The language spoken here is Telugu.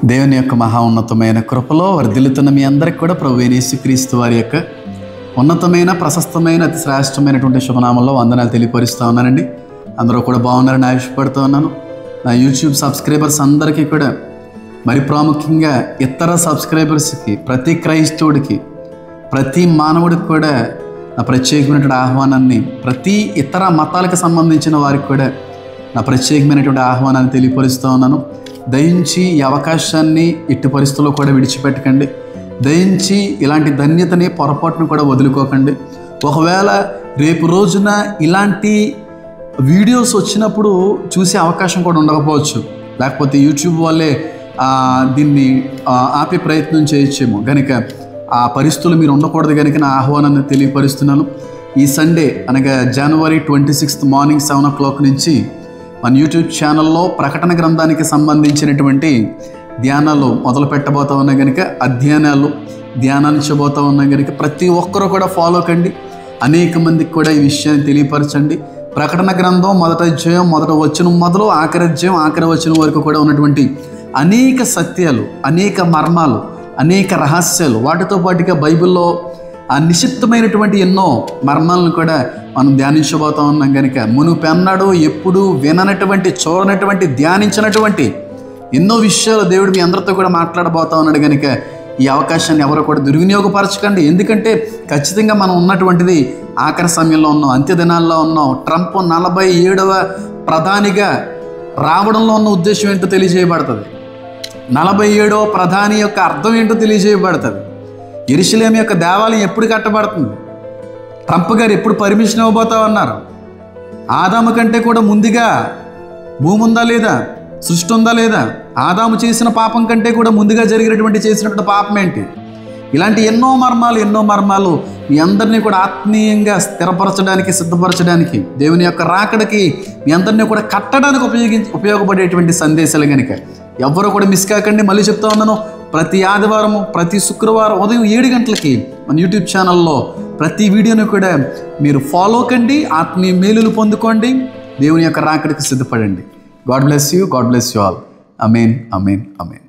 దేవుని యొక్క మహా ఉన్నతమైన కృపలో వర్ధిల్లుతున్న మీ అందరికి కూడా ప్రభువైన యేసుక్రీస్తు వారి యొక్క ఉన్నతమైన ప్రశస్తమైన అతి శ్రేష్టమైనటువంటి శుభనామంలో వందనాలు తెలియపరుస్తూ ఉన్నానండి. అందరూ కూడా బాగున్నారని ఆశపడుతూ ఉన్నాను. నా యూట్యూబ్ సబ్స్క్రైబర్స్ అందరికీ కూడా మరి ప్రాముఖ్యంగా ఇతర సబ్స్క్రైబర్స్కి, ప్రతి క్రైస్తవుడికి, ప్రతి మానవుడికి కూడా నా ప్రత్యేకమైనటువంటి ఆహ్వానాన్ని, ప్రతి ఇతర మతాలకు సంబంధించిన వారికి కూడా నా ప్రత్యేకమైనటువంటి ఆహ్వానాన్ని తెలియపరుస్తూ ఉన్నాను. దయించి ఈ అవకాశాన్ని ఎట్టి పరిస్థితుల్లో కూడా విడిచిపెట్టకండి. దయించి ఇలాంటి ధన్యతని పొరపాటును కూడా వదులుకోకండి. ఒకవేళ రేపు రోజున ఇలాంటి వీడియోస్ వచ్చినప్పుడు చూసే అవకాశం కూడా ఉండకపోవచ్చు, లేకపోతే యూట్యూబ్ వాళ్ళే దీన్ని ఆపే ప్రయత్నం చేయొచ్చేమో. కనుక ఆ పరిస్థితులు మీరు ఉండకూడదు కనుక నా ఆహ్వానాన్ని తెలియపరుస్తున్నాను. ఈ సండే అనగా జనవరి 26 మార్నింగ్ 7 o'clock నుంచి మన యూట్యూబ్ ఛానల్లో ప్రకటన గ్రంథానికి సంబంధించినటువంటి ధ్యానాలు మొదలు పెట్టబోతా ఉన్నాయి కనుక ధ్యానించబోతా ఉన్నాయి కనుక ప్రతి ఒక్కరూ కూడా ఫాలో కండి. అనేక మందికి కూడా ఈ విషయాన్ని తెలియపరచండి. ప్రకటన గ్రంథం మొదటి అధ్యాయం మొదటి వచనం మొదలు ఆఖరి అధ్యాయం ఆఖరి వచనం వరకు కూడా ఉన్నటువంటి అనేక సత్యాలు, అనేక మర్మాలు, అనేక రహస్యాలు, వాటితో పాటుగా బైబిల్లో నిశ్చితమైనటువంటి ఎన్నో మర్మాలను కూడా మనం ధ్యానించబోతా ఉన్నాం కనుక మునుపెన్నడూ ఎప్పుడు విననటువంటి, చూడనటువంటి, ధ్యానించినటువంటి ఎన్నో విషయాలు దేవుడు మీ అందరితో కూడా మాట్లాడబోతా ఉన్నాడు. కనుక ఈ అవకాశాన్ని ఎవరు కూడా దుర్వినియోగపరచకండి. ఎందుకంటే ఖచ్చితంగా మనం ఉన్నటువంటిది ఆఖరి సమయంలో ఉన్నాం, అంత్య దినాల్లో ఉన్నాం. ట్రంప్ 47వ ప్రధానిగా రావడంలో ఉన్న ఉద్దేశం ఏంటో తెలియజేయబడుతుంది. 47వ ప్రధాని యొక్క అర్థం ఏంటో తెలియజేయబడుతుంది. యెరూషలేము యొక్క దేవాలయం ఎప్పుడు కట్టబడుతుంది, ట్రంప్ గారు ఎప్పుడు పర్మిషన్ ఇవ్వబోతా ఉన్నారు, ఆదాము కంటే కూడా ముందుగా భూమి ఉందా లేదా, సృష్టి ఉందా లేదా, ఆదాము చేసిన పాపం కంటే కూడా ముందుగా చేసినటువంటి పాపం ఏంటి, ఇలాంటి ఎన్నో మర్మాలు మీ అందరినీ కూడా ఆత్మీయంగా స్థిరపరచడానికి, సిద్ధపరచడానికి, దేవుని యొక్క రాకడకి మీ అందరినీ కూడా కట్టడానికి ఉపయోగపడేటువంటి సందేశాలు కనుక ఎవరు కూడా మిస్ కాకండి. మళ్ళీ చెప్తా ఉన్నాను, ప్రతి ఆదివారము, ప్రతి శుక్రవారం ఉదయం 7 గంటలకి మన యూట్యూబ్ ఛానల్లో ప్రతి వీడియోను కూడా మీరు ఫాలో కండి, ఆత్మీయ మేలులు పొందుకోండి, దేవుని యొక్క రాకడికి సిద్ధపడండి. God bless you all. ఆమేన్, ఆమేన్, ఆమేన్.